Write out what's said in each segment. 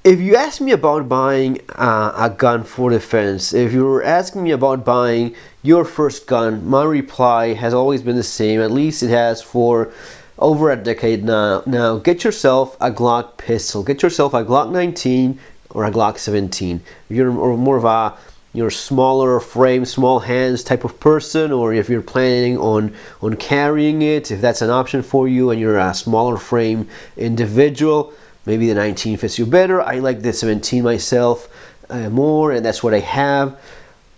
If you ask me about buying a gun for defense, if you're asking me about buying your first gun, my reply has always been the same. At least it has for over a decade now. Now, get yourself a Glock pistol. Get yourself a Glock 19 or a Glock 17. If you're more of a smaller frame, small hands type of person, or if you're planning on carrying it, if that's an option for you and you're a smaller frame individual, maybe the 19 fits you better. I like the 17 myself more, and that's what I have.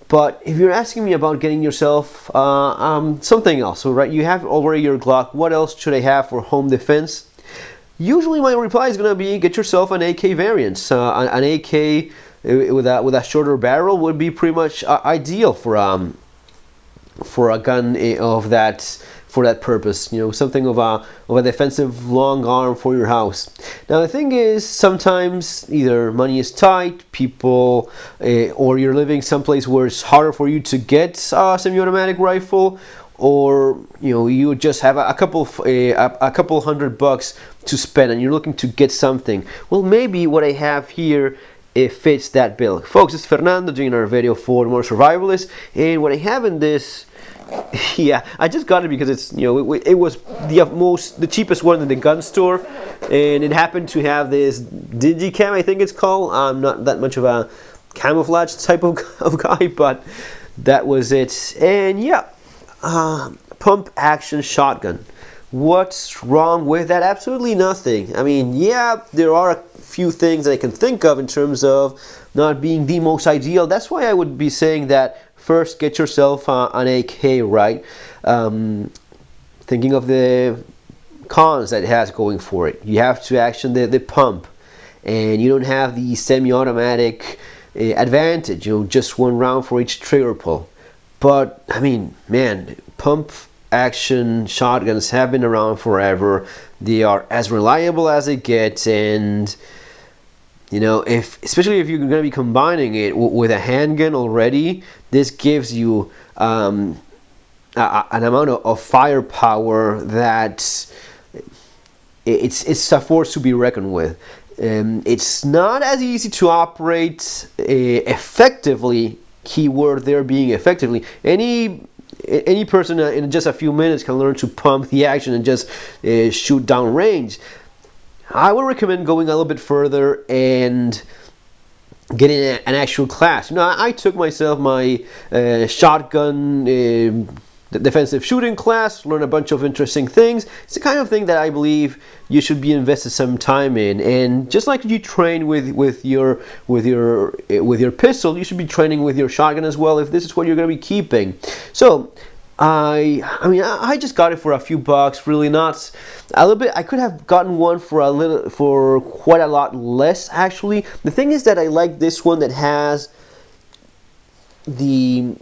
But if you're asking me about getting yourself something else, so right, you have already your Glock, what else should I have for home defense? Usually my reply is going to be get yourself an AK variant. An AK with a shorter barrel would be pretty much ideal for a gun of that, for that purpose. Something of a defensive long arm for your house. Now the thing is, sometimes either money is tight, people, or you're living someplace where it's harder for you to get a semi-automatic rifle, or you just have a couple $100 to spend and you're looking to get something. Well, maybe what I have here, it fits that bill. Folks, it's Fernando doing our video for More Survivalists, and what I have in this, yeah, I just got it because it's it was the cheapest one in the gun store, and it happened to have this digicam, I think it's called. I'm not that much of a camouflage type of guy, but that was it. And yeah, pump action shotgun. What's wrong with that? Absolutely nothing. I mean, yeah, there are a few things that I can think of in terms of not being the most ideal. That's why I would be saying that first get yourself an AK, right? Thinking of the cons that it has going for it. You have to action the pump, and you don't have the semi-automatic advantage, just one round for each trigger pull. But I mean, man, pump action shotguns have been around forever. They are as reliable as it gets, and especially if you're going to be combining it with a handgun already, this gives you an amount of firepower that it's a force to be reckoned with. It's not as easy to operate effectively. Keyword there being effectively. Any person in just a few minutes can learn to pump the action and just shoot down range. I would recommend going a little bit further and getting an actual class. I took myself my shotgun defensive shooting class, learn a bunch of interesting things. It's the kind of thing that I believe you should be invested some time in. And just like you train with your pistol, you should be training with your shotgun as well, if this is what you're going to be keeping. So I just got it for a few bucks, really not a little bit. I could have gotten one for quite a lot less, actually. The thing is that I like this one that has the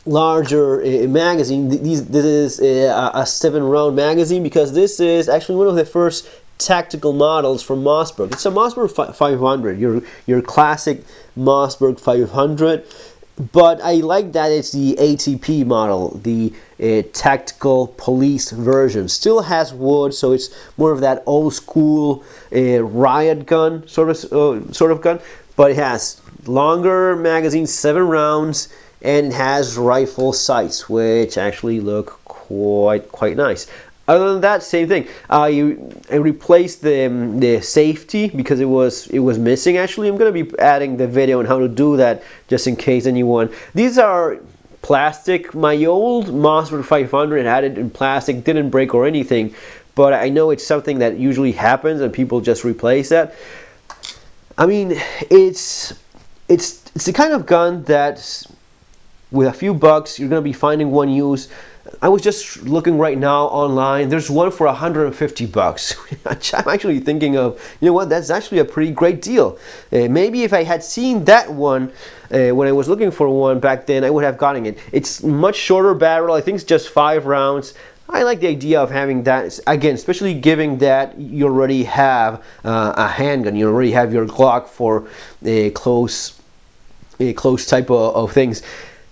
larger magazine. This is a 7-round magazine, because this is actually one of the first tactical models from Mossberg. It's a Mossberg 500, your classic Mossberg 500. But I like that it's the ATP model, the tactical police version. Still has wood, so it's more of that old school riot gun sort of gun. But it has longer magazine, 7 rounds, and it has rifle sights, which actually look quite nice. Other than that, same thing. I replaced the safety because it was missing. Actually, I'm going to be adding the video on how to do that, just in case anyone. These are plastic. My old Mossberg 500 had it in plastic, didn't break or anything, but I know it's something that usually happens and people just replace that. I mean, it's the kind of gun that with a few bucks you're going to be finding one use. I was just looking right now online. There's one for 150 bucks. I'm actually thinking of, what, that's actually a pretty great deal. Maybe if I had seen that one when I was looking for one back then, I would have gotten it. It's much shorter barrel. I think it's just 5 rounds. I like the idea of having that, again, especially given that you already have a handgun. You already have your Glock for a close type of things.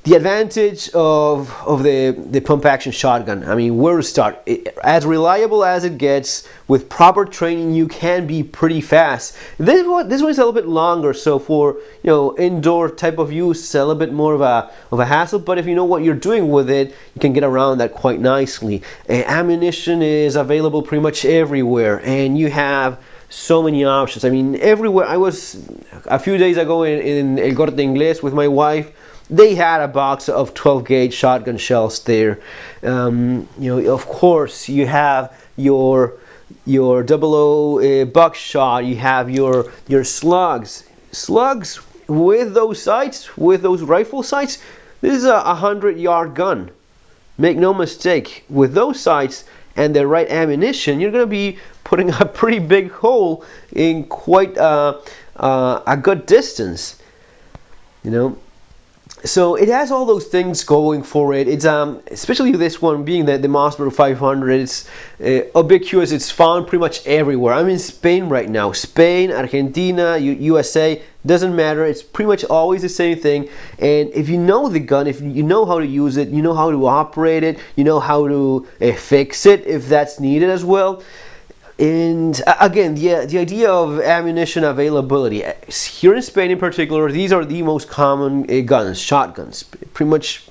The advantage of the pump action shotgun, I mean, where to start? As reliable as it gets, with proper training you can be pretty fast. This one is a little bit longer, so for indoor type of use it's a little bit more of a hassle, but if you know what you're doing with it, you can get around that quite nicely. Ammunition is available pretty much everywhere, and you have so many options. I mean, everywhere. I was a few days ago in El Corte Inglés with my wife. They had a box of 12 gauge shotgun shells there. Of course, you have your 00 buckshot. You have your slugs. Slugs with those sights, with those rifle sights. This is a 100-yard gun. Make no mistake. With those sights and the right ammunition, you're going to be putting a pretty big hole in quite a good distance. So it has all those things going for it. It's especially this one being the Mossberg 500. It's ubiquitous. It's found pretty much everywhere. I'm in Spain right now. Spain, Argentina, USA, doesn't matter. It's pretty much always the same thing. And if you know the gun, if you know how to use it, you know how to operate it, you know how to fix it if that's needed as well. And again, the idea of ammunition availability here in Spain in particular, these are the most common guns, shotguns. Pretty much,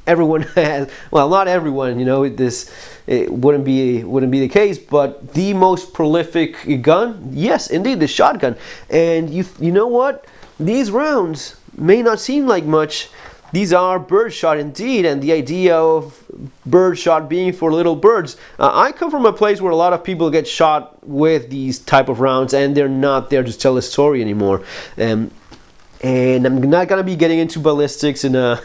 everyone has. Well, not everyone. It wouldn't be the case, but the most prolific gun, yes, indeed, the shotgun. And you know what? These rounds may not seem like much. These are birdshot indeed, and the idea of birdshot being for little birds. I come from a place where a lot of people get shot with these type of rounds, and they're not there to tell a story anymore. And I'm not gonna be getting into ballistics in a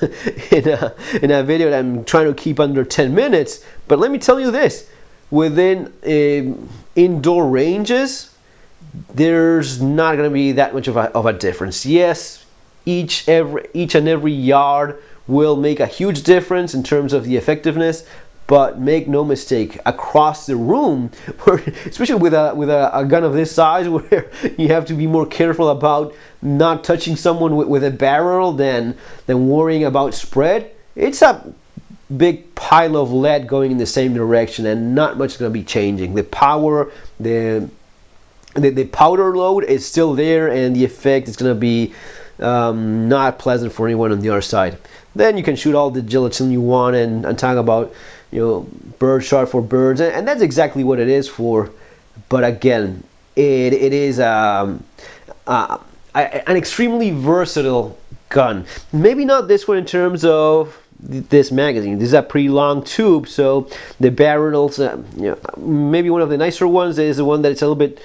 in a video that I'm trying to keep under 10 minutes. But let me tell you this: within indoor ranges, there's not gonna be that much of a difference. Yes. Each and every yard will make a huge difference in terms of the effectiveness, but make no mistake, across the room, especially with a gun of this size, where you have to be more careful about not touching someone with a barrel than worrying about spread. It's a big pile of lead going in the same direction, and not much is going to be changing. The power, the powder load is still there, and the effect is going to be not pleasant for anyone on the other side. Then you can shoot all the gelatin you want and talk about birdshot for birds, and that's exactly what it is for. But again, it is an extremely versatile gun. Maybe not this one in terms of this magazine. This is a pretty long tube, so the barrels, maybe one of the nicer ones is the one that's a little bit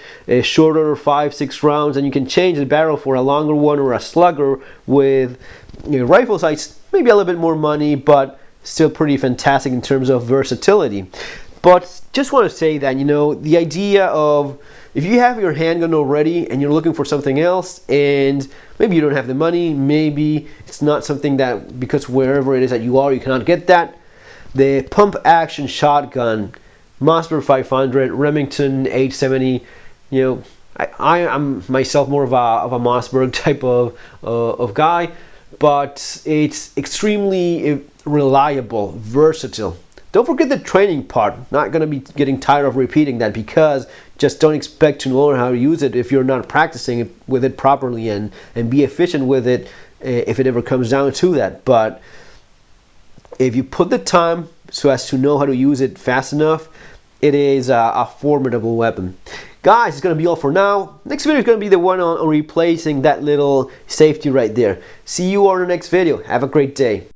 shorter, 5-6 rounds, and you can change the barrel for a longer one or a slugger with rifle sights. Maybe a little bit more money, but still pretty fantastic in terms of versatility. But just want to say that the idea of, if you have your handgun already and you're looking for something else, and maybe you don't have the money, maybe it's not something that, because wherever it is that you are, you cannot get that, the pump action shotgun, Mossberg 500, Remington 870, I am myself more of a Mossberg type of guy, but it's extremely reliable, versatile. Don't forget the training part. Not going to be getting tired of repeating that, because just don't expect to learn how to use it if you're not practicing with it properly, and be efficient with it if it ever comes down to that. But if you put the time so as to know how to use it fast enough, it is a formidable weapon. Guys, it's going to be all for now. Next video is going to be the one on replacing that little safety right there. See you on the next video. Have a great day.